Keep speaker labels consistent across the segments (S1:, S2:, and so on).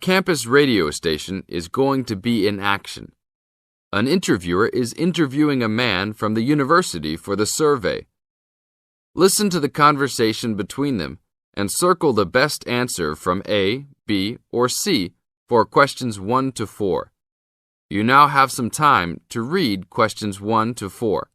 S1: campus radio station is going to be in action. An interviewer is interviewing a man from the university for the survey. Listen to the conversation between them and circle the best answer from A, B, or C for questions 1 to 4. You now have some time to read questions 1 to 4.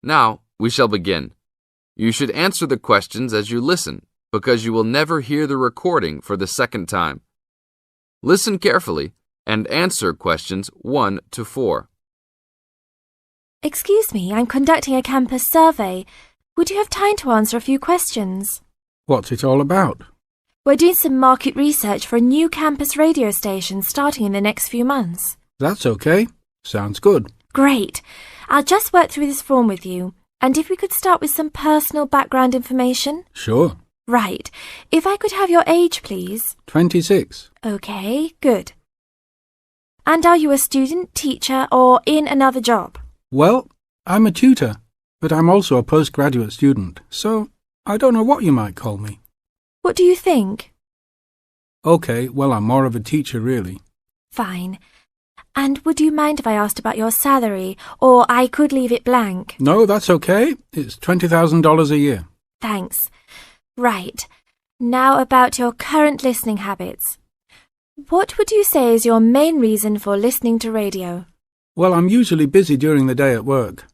S1: Now, we shall begin. You should answer the questions as you listen, because you will never hear the recording for the second time. Listen carefully and answer questions 1 to 4.
S2: Excuse me, I'm conducting a campus survey. Would you have time to answer a few questions?
S3: What's it all about?
S2: We're doing some market research for a new campus radio station starting in the next few months.
S3: That's okay. Sounds good.
S2: Great. I'll just work through this form with you. And if we could start with some personal background information?
S3: Sure.
S2: Right. If I could have your age, please.
S3: 26.
S2: Okay, good. And are you a student, teacher, or in another job?
S3: Well, I'm a tutor, but I'm also a postgraduate student, so I don't know what you might call me.
S2: What do you think?
S3: Okay, well, I'm more of a teacher, really.
S2: Fine. And would you mind if I asked about your salary, or I could leave it blank?
S3: No, that's okay. It's $20,000 a year.
S2: Thanks. Right. Now about your current listening habits. What would you say is your main reason for listening to radio?
S3: Well, I'm usually busy during the day at work,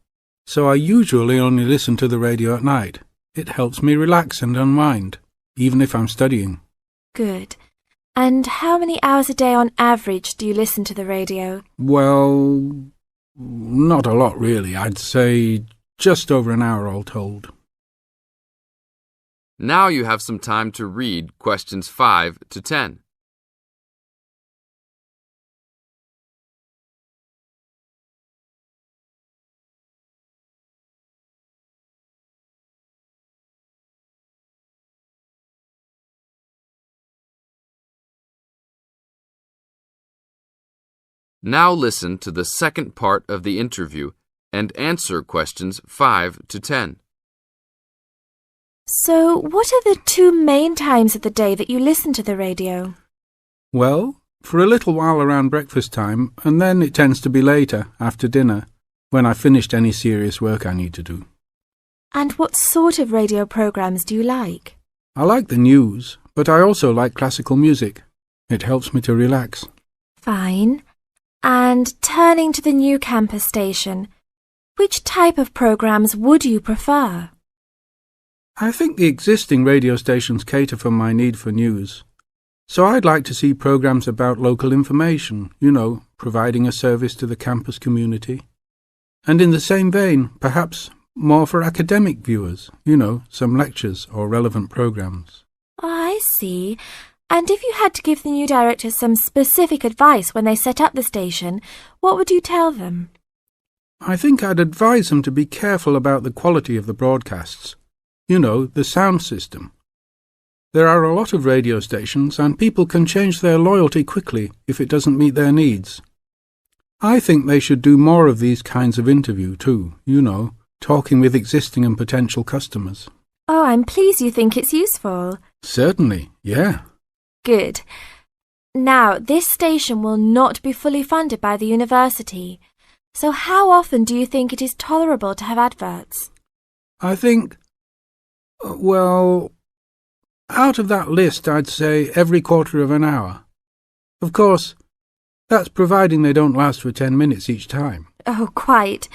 S3: so I usually only listen to the radio at night. It helps me relax and unwind, even if I'm studying.
S2: Good. And how many hours a day on average do you listen to the radio?
S3: Well, not a lot really. I'd say just over an hour all told.
S1: Now you have some time to read questions 5 to 10. Now listen to the second part of the interview and answer questions 5 to 10.
S2: So, what are the 2 main times of the day that you listen to the radio?
S3: Well, for a little while around breakfast time, and then it tends to be later, after dinner, when I've finished any serious work I need to do.
S2: And what sort of radio programs do you like?
S3: I like the news, but I also like classical music. It helps me to relax.
S2: Fine. And turning to the new campus station, which type of programs would you prefer?
S3: I think the existing radio stations cater for my need for news. So I'd like to see programs about local information, providing a service to the campus community. And in the same vein, perhaps more for academic viewers, some lectures or relevant programs.
S2: I see. And if you had to give the new director some specific advice when they set up the station, what would you tell them?
S3: I think I'd advise them to be careful about the quality of the broadcasts. The sound system. There are a lot of radio stations and people can change their loyalty quickly if it doesn't meet their needs. I think they should do more of these kinds of interview too, talking with existing and potential customers.
S2: Oh, I'm pleased you think it's useful.
S3: Certainly, yeah.
S2: Good. Now, this station will not be fully funded by the university. So how often do you think it is tolerable to have adverts?
S3: I think, well, out of that list, I'd say every quarter of an hour. Of course, that's providing they don't last for 10 minutes each time.
S2: Oh, quite.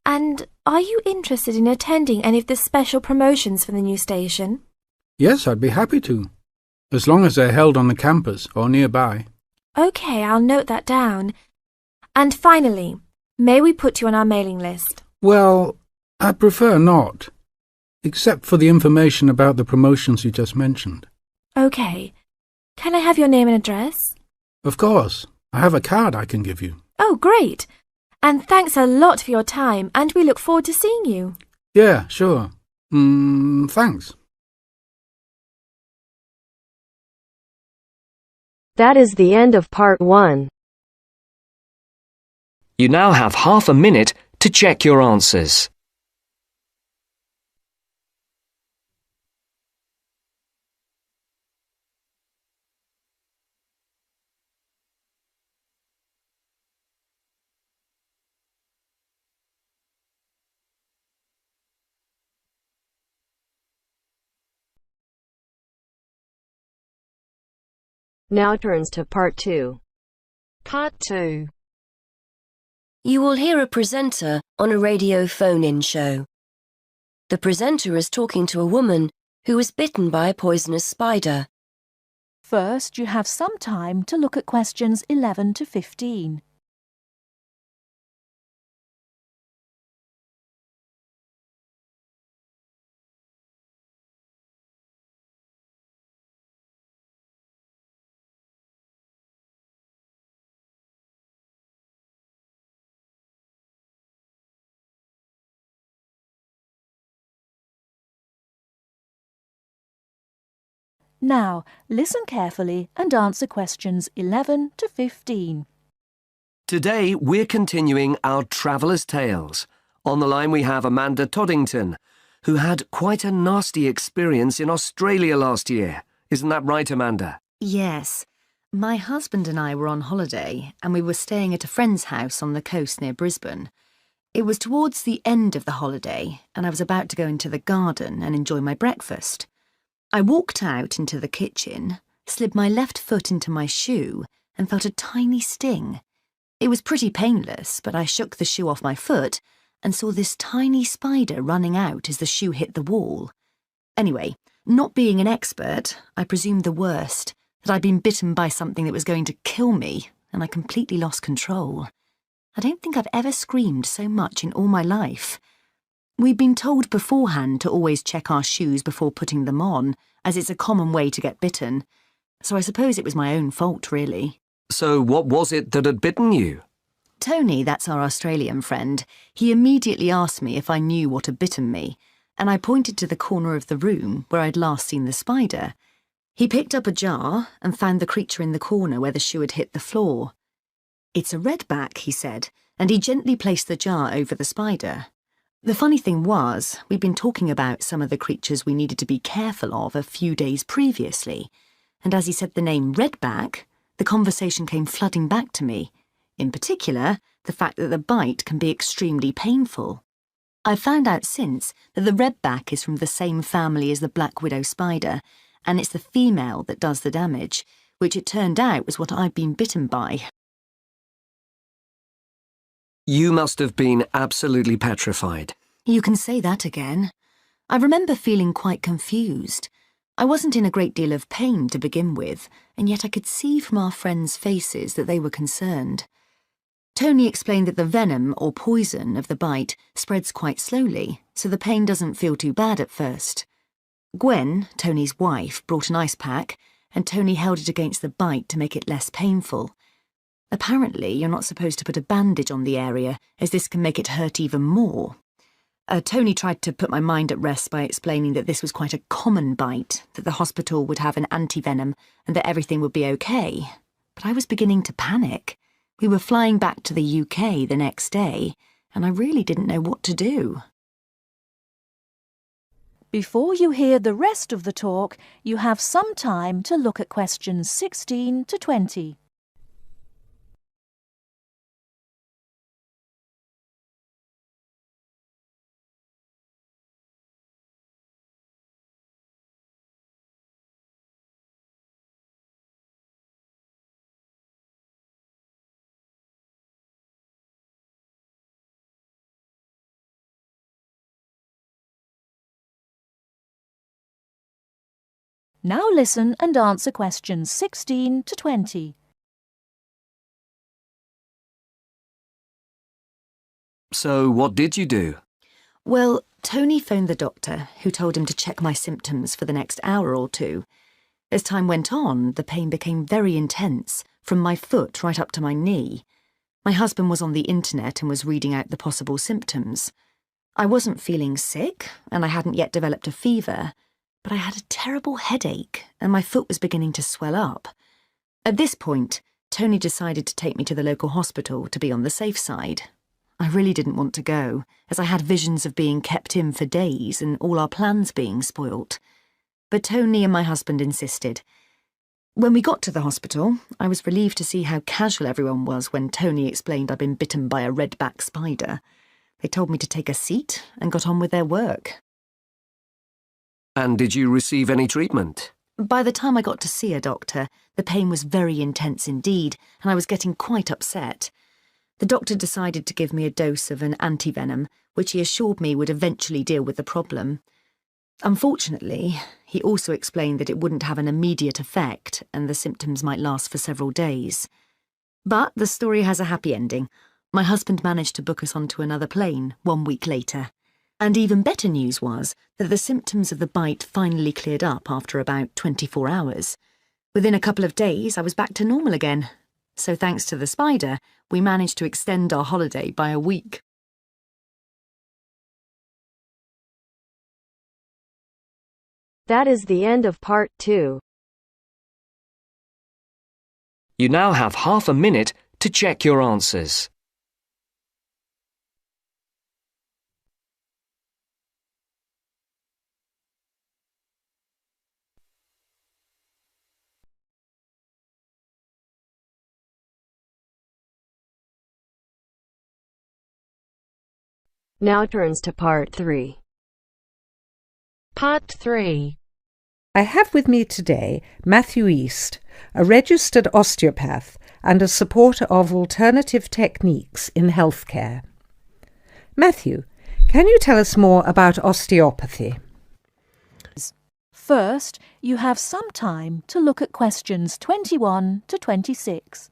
S2: And are you interested in attending any of the special promotions for the new station?
S3: Yes, I'd be happy to. as long as they're held on the campus or nearby.
S2: OK, I'll note that down. And finally, may we put you on our mailing list?
S3: Well, I'd prefer not, except for the information about the promotions you just mentioned.
S2: OK. Can I have your name and address?
S3: Of course. I have a card I can give you.
S2: Oh, great. And thanks a lot for your time, and we look forward to seeing you.
S3: Yeah, sure. Thanks.
S4: That is the end of part 1.
S5: You now have half a minute to check your answers.
S4: Now turns to part 2.
S6: Part 2.
S7: You will hear a presenter on a radio phone-in show. The presenter is talking to a woman who was bitten by a poisonous spider.
S6: First, you have some time to look at questions 11 to 15. Now, listen carefully and answer questions 11 to 15.
S5: Today, we're continuing our Traveller's Tales. On the line we have Amanda Toddington, who had quite a nasty experience in Australia last year. Isn't that right, Amanda?
S8: Yes. My husband and I were on holiday and we were staying at a friend's house on the coast near Brisbane. It was towards the end of the holiday and I was about to go into the garden and enjoy my breakfast. I walked out into the kitchen, slid my left foot into my shoe and felt a tiny sting. It was pretty painless, but I shook the shoe off my foot and saw this tiny spider running out as the shoe hit the wall. Anyway, not being an expert, I presumed the worst, that I'd been bitten by something that was going to kill me, and I completely lost control. I don't think I've ever screamed so much in all my life. We'd been told beforehand to always check our shoes before putting them on, as it's a common way to get bitten. So I suppose it was my own fault, really.
S5: So what was it that had bitten you?
S8: Tony, that's our Australian friend, he immediately asked me if I knew what had bitten me, and I pointed to the corner of the room where I'd last seen the spider. He picked up a jar and found the creature in the corner where the shoe had hit the floor. "It's a redback," he said, and he gently placed the jar over the spider. The funny thing was, we'd been talking about some of the creatures we needed to be careful of a few days previously, and as he said the name redback, the conversation came flooding back to me. In particular, the fact that the bite can be extremely painful. I've found out since that the redback is from the same family as the black widow spider, and it's the female that does the damage, which it turned out was what I'd been bitten by.
S5: You must have been absolutely petrified.
S8: You can say that again. I remember feeling quite confused. I wasn't in a great deal of pain to begin with, and yet I could see from our friends' faces that they were concerned. Tony explained that the venom or poison of the bite spreads quite slowly, so the pain doesn't feel too bad at first. Gwen, Tony's wife, brought an ice pack, and Tony held it against the bite to make it less painful. Apparently, you're not supposed to put a bandage on the area, as this can make it hurt even more. Tony tried to put my mind at rest by explaining that this was quite a common bite, that the hospital would have an antivenom, and that everything would be okay. But I was beginning to panic. We were flying back to the UK the next day, and I really didn't know what to do.
S6: Before you hear the rest of the talk, you have some time to look at questions 16 to 20. Now listen and answer questions 16 to 20.
S5: So what did you do?
S8: Well, Tony phoned the doctor, who told him to check my symptoms for the next hour or two. As time went on, the pain became very intense, from my foot right up to my knee. My husband was on the internet and was reading out the possible symptoms. I wasn't feeling sick, and I hadn't yet developed a fever, but I had a terrible headache, and my foot was beginning to swell up. At this point, Tony decided to take me to the local hospital to be on the safe side. I really didn't want to go, as I had visions of being kept in for days and all our plans being spoilt. But Tony and my husband insisted. When we got to the hospital, I was relieved to see how casual everyone was when Tony explained I'd been bitten by a redback spider. They told me to take a seat and got on with their work.
S5: And did you receive any treatment?
S8: By the time I got to see a doctor, the pain was very intense indeed, and I was getting quite upset. The doctor decided to give me a dose of an antivenom, which he assured me would eventually deal with the problem. Unfortunately, he also explained that it wouldn't have an immediate effect and the symptoms might last for several days. But the story has a happy ending. My husband managed to book us onto another plane 1 week later. And even better news was that the symptoms of the bite finally cleared up after about 24 hours. Within a couple of days, I was back to normal again. So thanks to the spider, we managed to extend our holiday by a week.
S4: That is the end of part 2.
S5: You now have half a minute to check your answers.
S4: Now turns to part 3.
S9: Part 3. I have with me today Matthew East, a registered osteopath and a supporter of alternative techniques in healthcare. Matthew, can you tell us more about osteopathy?
S6: First, you have some time to look at questions 21 to 26.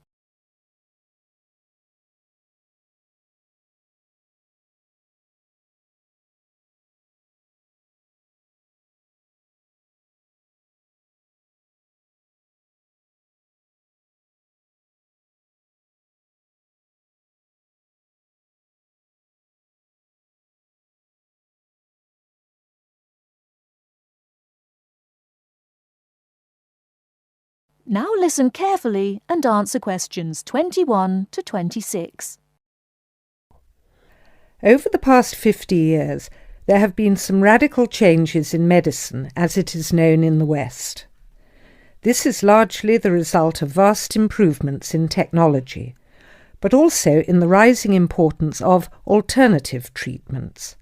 S6: Now listen carefully and answer questions 21 to 26.
S9: Over the past 50 years, there have been some radical changes in medicine as it is known in the West. This is largely the result of vast improvements in technology, but also in the rising importance of alternative treatments.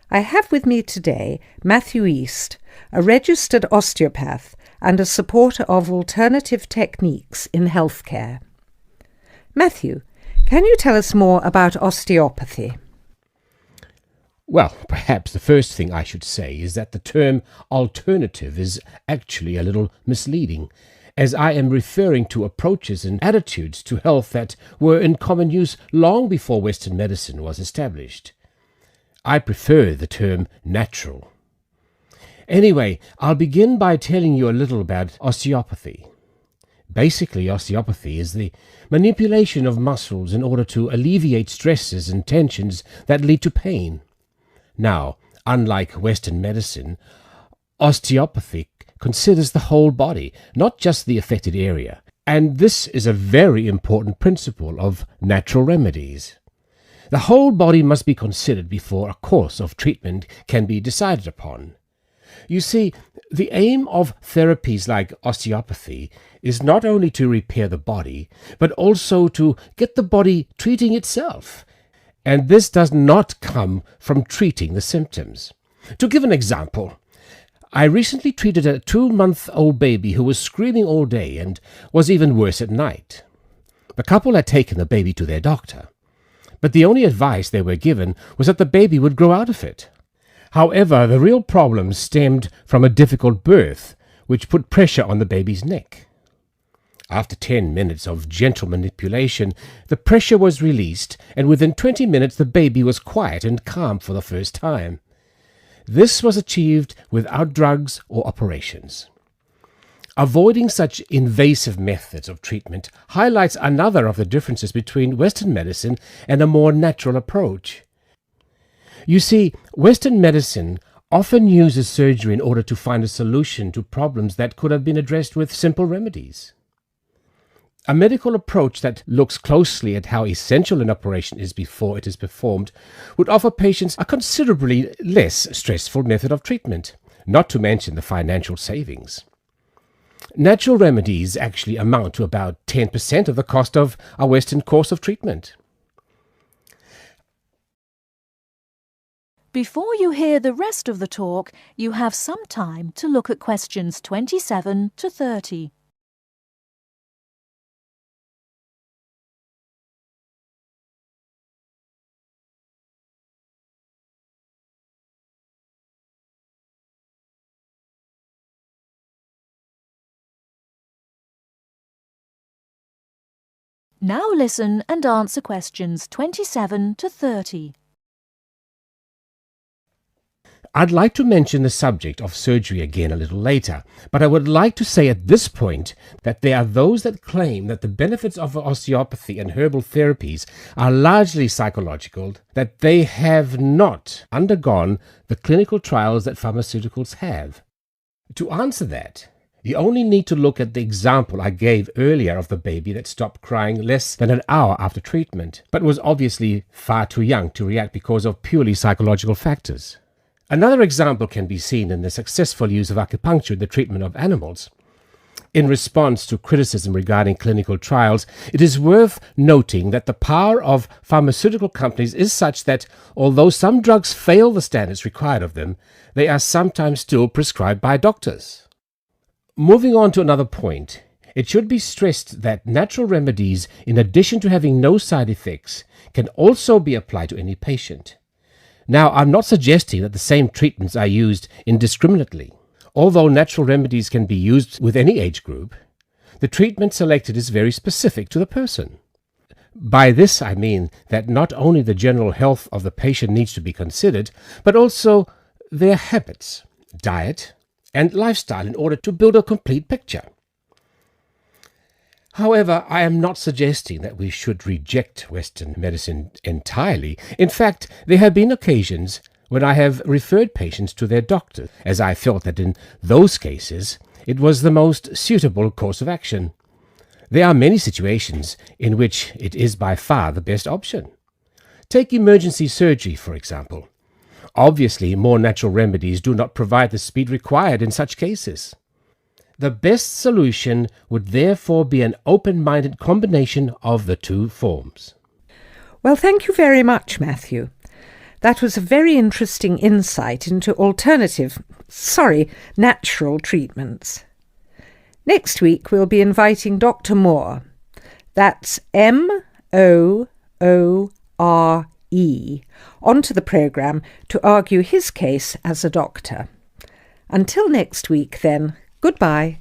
S9: I have with me today Matthew East, a registered osteopath and a supporter of alternative techniques in healthcare. Matthew, can you tell us more about osteopathy?
S10: Well, perhaps the first thing I should say is that the term alternative is actually a little misleading, as I am referring to approaches and attitudes to health that were in common use long before Western medicine was established. I prefer the term natural. Anyway, I'll begin by telling you a little about osteopathy. Basically, osteopathy is the manipulation of muscles in order to alleviate stresses and tensions that lead to pain. Now, unlike Western medicine, osteopathy considers the whole body, not just the affected area, and this is a very important principle of natural remedies. The whole body must be considered before a course of treatment can be decided upon. You see, the aim of therapies like osteopathy is not only to repair the body, but also to get the body treating itself. And this does not come from treating the symptoms. To give an example, I recently treated a 2-month-old baby who was screaming all day and was even worse at night. The couple had taken the baby to their doctor, but the only advice they were given was that the baby would grow out of it. However, the real problem stemmed from a difficult birth, which put pressure on the baby's neck. After 10 minutes of gentle manipulation, the pressure was released, and within 20 minutes the baby was quiet and calm for the first time. This was achieved without drugs or operations. Avoiding such invasive methods of treatment highlights another of the differences between Western medicine and a more natural approach. You see, Western medicine often uses surgery in order to find a solution to problems that could have been addressed with simple remedies. A medical approach that looks closely at how essential an operation is before it is performed would offer patients a considerably less stressful method of treatment, not to mention the financial savings. Natural remedies actually amount to about 10% of the cost of a Western course of treatment.
S6: Before you hear the rest of the talk, you have some time to look at questions 27 to 30. Now listen and answer questions 27 to 30.
S10: I'd like to mention the subject of surgery again a little later, but I would like to say at this point that there are those that claim that the benefits of osteopathy and herbal therapies are largely psychological, that they have not undergone the clinical trials that pharmaceuticals have. To answer that, you only need to look at the example I gave earlier of the baby that stopped crying less than an hour after treatment, but was obviously far too young to react because of purely psychological factors. Another example can be seen in the successful use of acupuncture in the treatment of animals. In response to criticism regarding clinical trials, it is worth noting that the power of pharmaceutical companies is such that, although some drugs fail the standards required of them, they are sometimes still prescribed by doctors. Moving on to another point, it should be stressed that natural remedies, in addition to having no side effects, can also be applied to any patient. Now, I'm not suggesting that the same treatments are used indiscriminately. Although natural remedies can be used with any age group, the treatment selected is very specific to the person. By this I mean that not only the general health of the patient needs to be considered, but also their habits, diet, and lifestyle in order to build a complete picture. However, I am not suggesting that we should reject Western medicine entirely. In fact, there have been occasions when I have referred patients to their doctor, as I felt that in those cases it was the most suitable course of action. There are many situations in which it is by far the best option. Take emergency surgery, for example. Obviously, more natural remedies do not provide the speed required in such cases. The best solution would therefore be an open-minded combination of the two forms.
S9: Well, thank you very much, Matthew. That was a very interesting insight into natural treatments. Next week we'll be inviting Dr. Moore. That's Moore, onto the programme to argue his case as a doctor. Until next week, then, goodbye.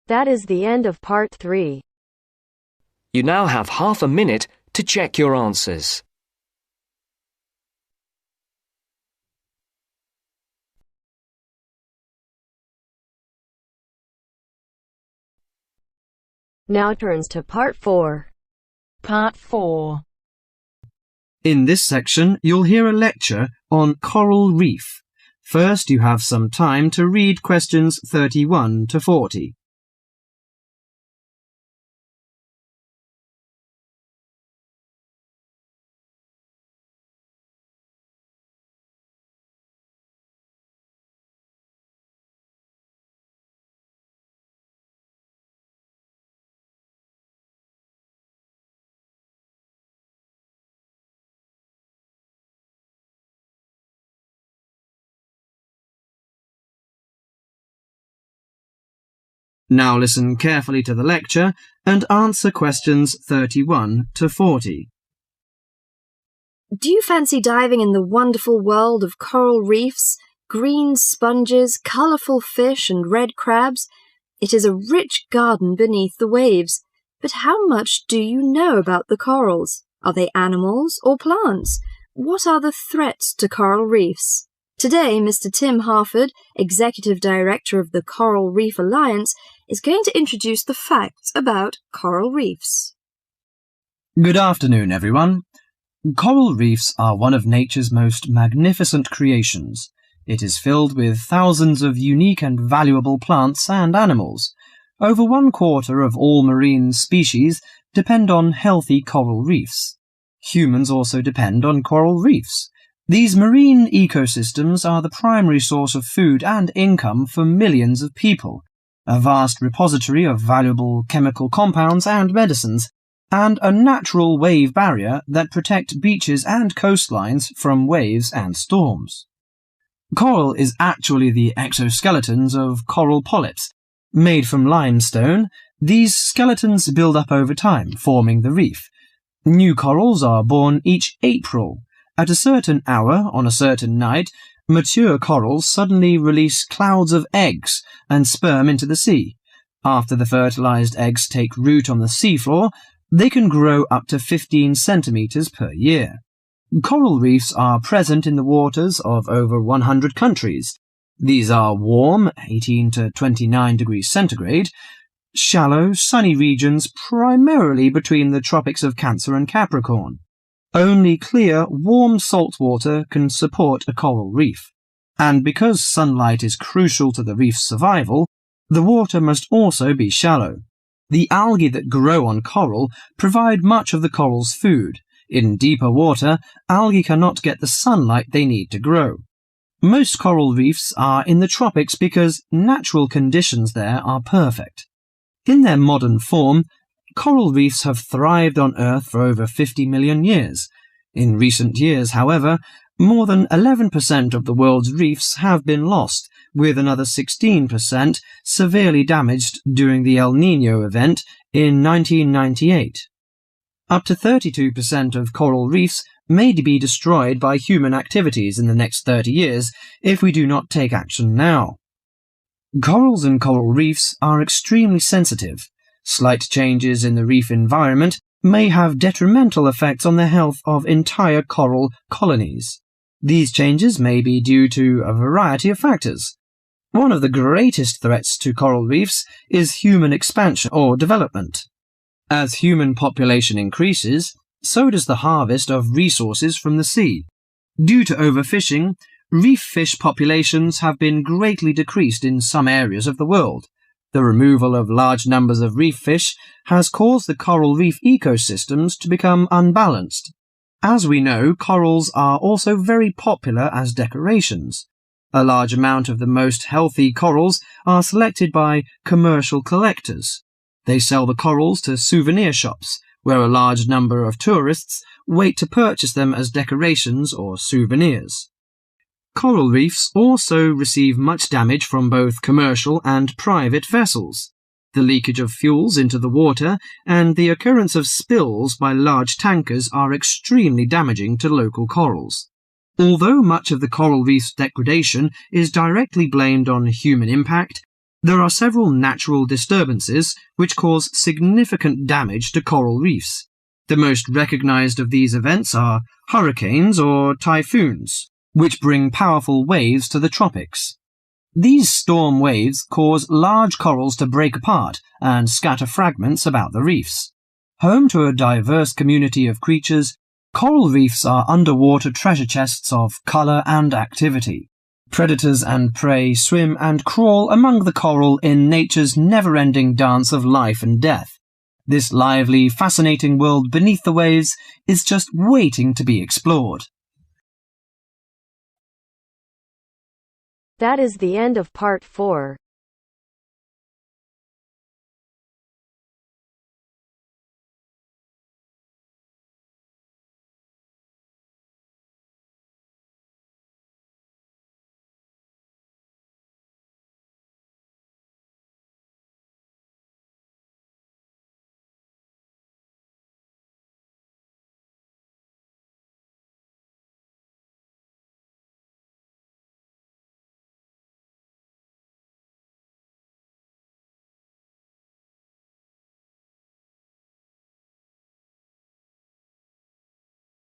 S4: That is the end of part 3.
S5: You now have half a minute to check your answers.
S4: Now turns to part 4.
S6: Part 4.
S11: In this section, you'll hear a lecture on coral reef. First, you have some time to read questions 31 to 40. Now listen carefully to the lecture and answer questions 31 to 40.
S12: Do you fancy diving in the wonderful world of coral reefs? green sponges, colourful fish and red crabs. It is a rich garden beneath the waves. But how much do you know about the corals? Are they animals or plants? What are the threats to coral reefs? Today, Mr. Tim Harford, Executive Director of the Coral Reef Alliance, is going to introduce the facts about coral reefs.
S11: Good afternoon, everyone. Coral reefs are one of nature's most magnificent creations. It is filled with thousands of unique and valuable plants and animals. Over 1/4 of all marine species depend on healthy coral reefs. Humans also depend on coral reefs. These marine ecosystems are the primary source of food and income for millions of people, a vast repository of valuable chemical compounds and medicines, and a natural wave barrier that protect beaches and coastlines from waves and storms. Coral is actually the exoskeletons of coral polyps. Made from limestone, these skeletons build up over time, forming the reef. New corals are born each April. At a certain hour, on a certain night, mature corals suddenly release clouds of eggs and sperm into the sea. After the fertilized eggs take root on the seafloor, they can grow up to 15 centimeters per year. Coral reefs are present in the waters of over 100 countries. These are warm, 18 to 29 degrees centigrade, shallow, sunny regions primarily between the tropics of Cancer and Capricorn. Only clear, warm salt water can support a coral reef. And because sunlight is crucial to the reef's survival, the water must also be shallow. The algae that grow on coral provide much of the coral's food. In deeper water, algae cannot get the sunlight they need to grow. Most coral reefs are in the tropics because natural conditions there are perfect. In their modern form, coral reefs have thrived on Earth for over 50 million years. In recent years, however, more than 11% of the world's reefs have been lost, with another 16% severely damaged during the El Niño event in 1998. Up to 32% of coral reefs may be destroyed by human activities in the next 30 years if we do not take action now. Corals and coral reefs are extremely sensitive. Slight changes in the reef environment may have detrimental effects on the health of entire coral colonies. These changes may be due to a variety of factors. One of the greatest threats to coral reefs is human expansion or development. As human population increases, so does the harvest of resources from the sea. Due to overfishing, reef fish populations have been greatly decreased in some areas of the world. The removal of large numbers of reef fish has caused the coral reef ecosystems to become unbalanced. As we know, corals are also very popular as decorations. A large amount of the most healthy corals are selected by commercial collectors. They sell the corals to souvenir shops, where a large number of tourists wait to purchase them as decorations or souvenirs. Coral reefs also receive much damage from both commercial and private vessels. The leakage of fuels into the water and the occurrence of spills by large tankers are extremely damaging to local corals. Although much of the coral reef's degradation is directly blamed on human impact, there are several natural disturbances which cause significant damage to coral reefs. The most recognized of these events are hurricanes or typhoons, which bring powerful waves to the tropics. These storm waves cause large corals to break apart and scatter fragments about the reefs. Home to a diverse community of creatures, coral reefs are underwater treasure chests of color and activity. Predators and prey swim and crawl among the coral in nature's never-ending dance of life and death. This lively, fascinating world beneath the waves is just waiting to be explored.
S4: That is the end of part 4.